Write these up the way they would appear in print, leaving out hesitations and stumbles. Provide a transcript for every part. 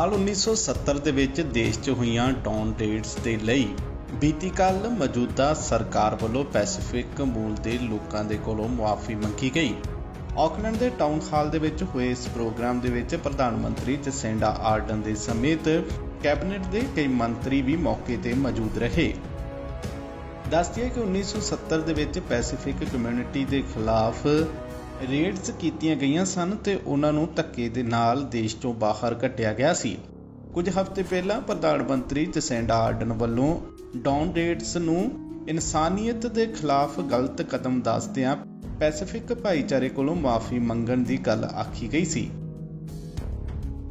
ਸਾਲ 1970 ਦੇ ਵਿੱਚ ਦੇਸ਼ 'ਚ ਹੋਈਆਂ ਟੌਰਨ ਰੇਡਸ ਦੇ ਲਈ ਬੀਤੀ ਕੱਲ੍ਹ ਮੌਜੂਦਾ ਸਰਕਾਰ ਵੱਲੋਂ ਪੈਸੀਫਿਕ ਮੂਲ ਦੇ ਲੋਕਾਂ ਦੇ ਕੋਲੋਂ ਮੁਆਫੀ ਮੰਗੀ ਗਈ। ਆਕਲੈਂਡ ਦੇ ਟਾਊਨ ਹਾਲ ਦੇ ਵਿੱਚ ਹੋਏ ਇਸ ਪ੍ਰੋਗਰਾਮ ਦੇ ਵਿੱਚ ਪ੍ਰਧਾਨ ਮੰਤਰੀ ਜਸਿੰਡਾ ਆਰਡਰਨ ਦੇ ਸਮੇਤ ਕੈਬਨਿਟ ਦੇ ਕਈ ਮੰਤਰੀ ਵੀ ਮੌਕੇ ਤੇ ਮੌਜੂਦ ਰਹੇ। ਦੱਸਦੀਏ ਕਿ 1970 ਦੇ ਵਿੱਚ ਪੈਸੀਫਿਕ ਕਮਿਊਨਿਟੀ ਦੇ ਖਿਲਾਫ ਰੇਡਸ ਕੀਤੀਆਂ ਗਈਆਂ ਸਨ ਤੇ ਉਹਨਾਂ ਨੂੰ ਧੱਕੇ ਦੇ ਨਾਲ ਦੇਸ਼ ਤੋਂ ਬਾਹਰ ਕੱਢਿਆ ਗਿਆ ਸੀ। ਕੁਝ ਹਫ਼ਤੇ ਪਹਿਲਾਂ ਪ੍ਰਧਾਨ ਮੰਤਰੀ ਜਸਿੰਡਾ ਆਰਡਰਨ ਵੱਲੋਂ ਡੌਨ ਰੇਡਸ ਨੂੰ ਇਨਸਾਨੀਅਤ ਦੇ ਖਿਲਾਫ ਗਲਤ ਕਦਮ ਦੱਸਦਿਆਂ ਪੈਸੀਫਿਕ ਭਾਈਚਾਰੇ ਕੋਲੋਂ ਮੁਆਫੀ ਮੰਗਣ ਦੀ ਗੱਲ ਆਖੀ ਗਈ ਸੀ।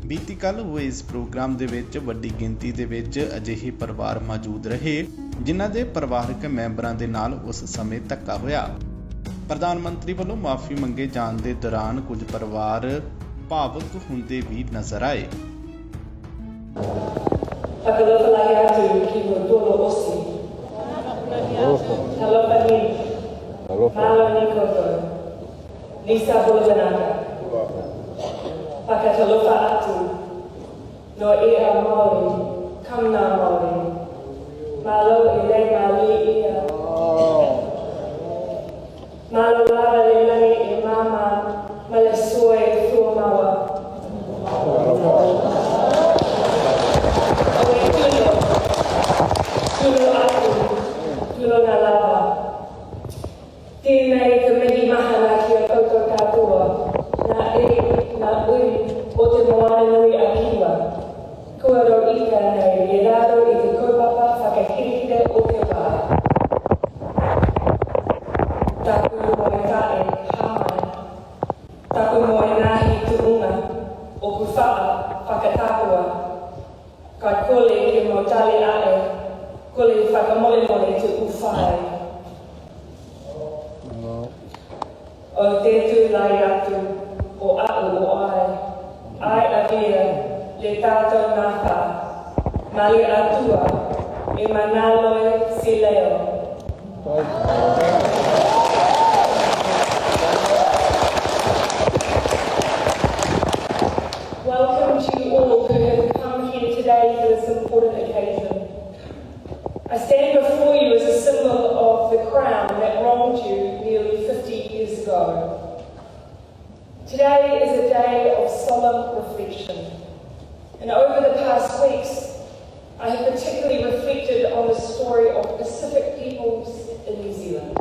ਬੀਤੀ ਕੱਲ੍ਹ ਹੋਏ ਇਸ ਪ੍ਰੋਗਰਾਮ ਦੇ ਵਿੱਚ ਵੱਡੀ ਗਿਣਤੀ ਦੇ ਵਿੱਚ ਅਜਿਹੇ ਪਰਿਵਾਰ ਮੌਜੂਦ ਰਹੇ ਜਿਨ੍ਹਾਂ ਦੇ ਪਰਿਵਾਰਕ ਮੈਂਬਰਾਂ ਦੇ ਨਾਲ ਉਸ ਸਮੇਂ ਧੱਕਾ ਹੋਇਆ। ਪ੍ਰਧਾਨ ਮੰਤਰੀ ਵੱਲੋਂ ਮੁਆਫੀ ਮੰਗੇ ਜਾਣ ਦੇ ਦੌਰਾਨ ਕੁਝ ਪਰਿਵਾਰ ਭਾਵੁਕ ਹੁੰਦੇ ਵੀ ਨਜ਼ਰ ਆਏ। Welcome to you all who have come here today for this important occasion. I stand before you as a symbol of the crown that wronged you nearly 50 years ago. Today is a day of solemn reflection, and over the past weeks, I have particularly reflected on the story of Pacific peoples in New Zealand.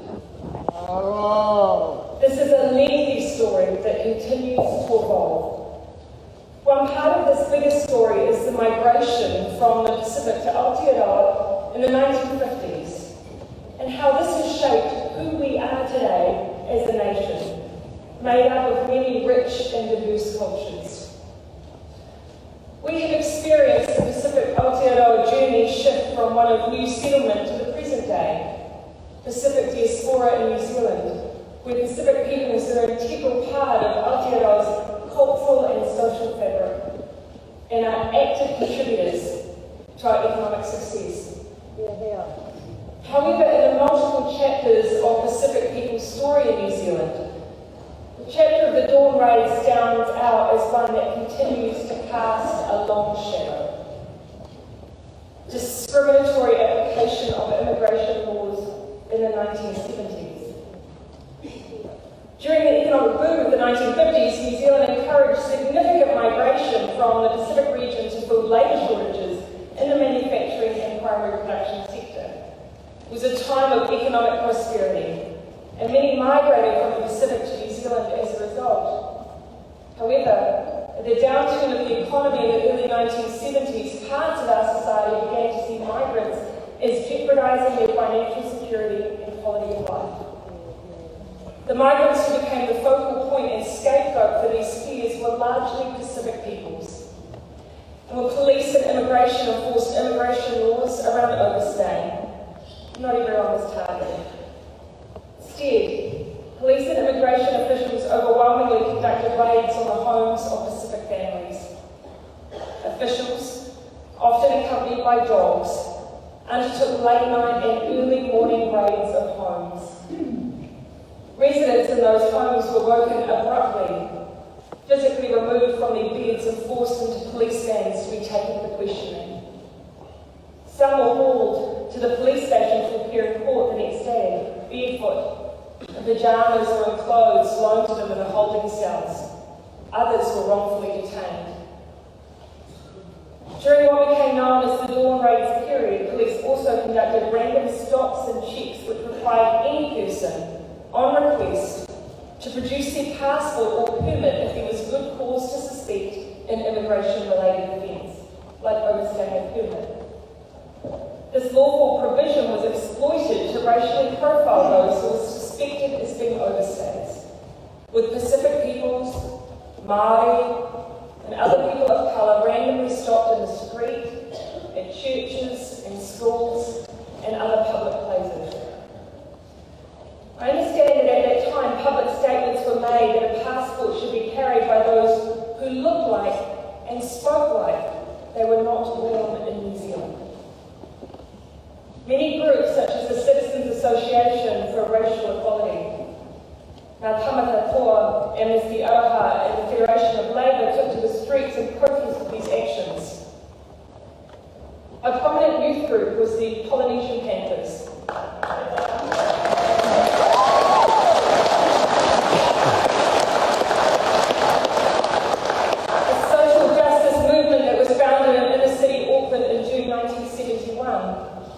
This is a lengthy story that continues to evolve. One part of this bigger story is the migration from the Pacific to Aotearoa in the 1950s, and how this has shaped who we are today as a nation, made up of many rich and diverse cultures. We have experienced the Pacific Aotearoa journey shift from one of new settlement to the present day, Pacific diaspora in New Zealand, where Pacific peoples are an integral part of Aotearoa's cultural and social fabric, and are active contributors to our economic success. However, in the multiple chapters of Pacific people's story in New Zealand, the chapter of the Dawn Raids stands out as one that continues to cast a long shadow. Discriminatory application of immigration laws in the 1970s. During the economic boom of the 1950s, New Zealand encouraged significant migration from the Pacific region to fill labour shortages in the manufacturing and primary production sector. It was a time of economic prosperity, and many migrated from the Pacific to New Zealand as a result. However, at the downturn of the economy in the early 1970s, parts of our society began to see migrants as jeopardising their financial security and quality of life. The migrants who became the focal point and scapegoat for these fears were largely Pacific peoples. And were police and immigration enforced immigration laws around overstaying. Not everyone was targeted. Instead, police and immigration officials overwhelmingly conducted raids on the homes of Pacific families. Officials, often accompanied by dogs, undertook late night and early morning raids of homes. Residents in those homes were woken abruptly physically removed from their beds and forced into police vans to be taken for questioning. Some were hauled to the police station to appear in court the next day, barefoot, in pyjamas or in clothes loaned to them in the holding cells. Others were wrongfully detained. During what became known as the Dawn Raids period, police also conducted random stops and checks which required any person, on request, to produce their passport or permit if there was good cause to suspect an immigration-related offence, like overstaying a permit. This lawful provision was exploited to racially profile those who were suspected as being overstays, with Pacific peoples, Māori, and other people of colour randomly stopped in the street, at churches, in schools, and other public places. I understand that at that time public statements were made that a passport should be carried by those who looked like and spoke like they were not born in New Zealand. Many groups, such as the Citizens Association for Racial Equality, Ngā Tamata Toa, Amnesty Aroha, and the Federation of Labour took to the streets in protest of these actions. A prominent youth group was the Polynesian Panthers.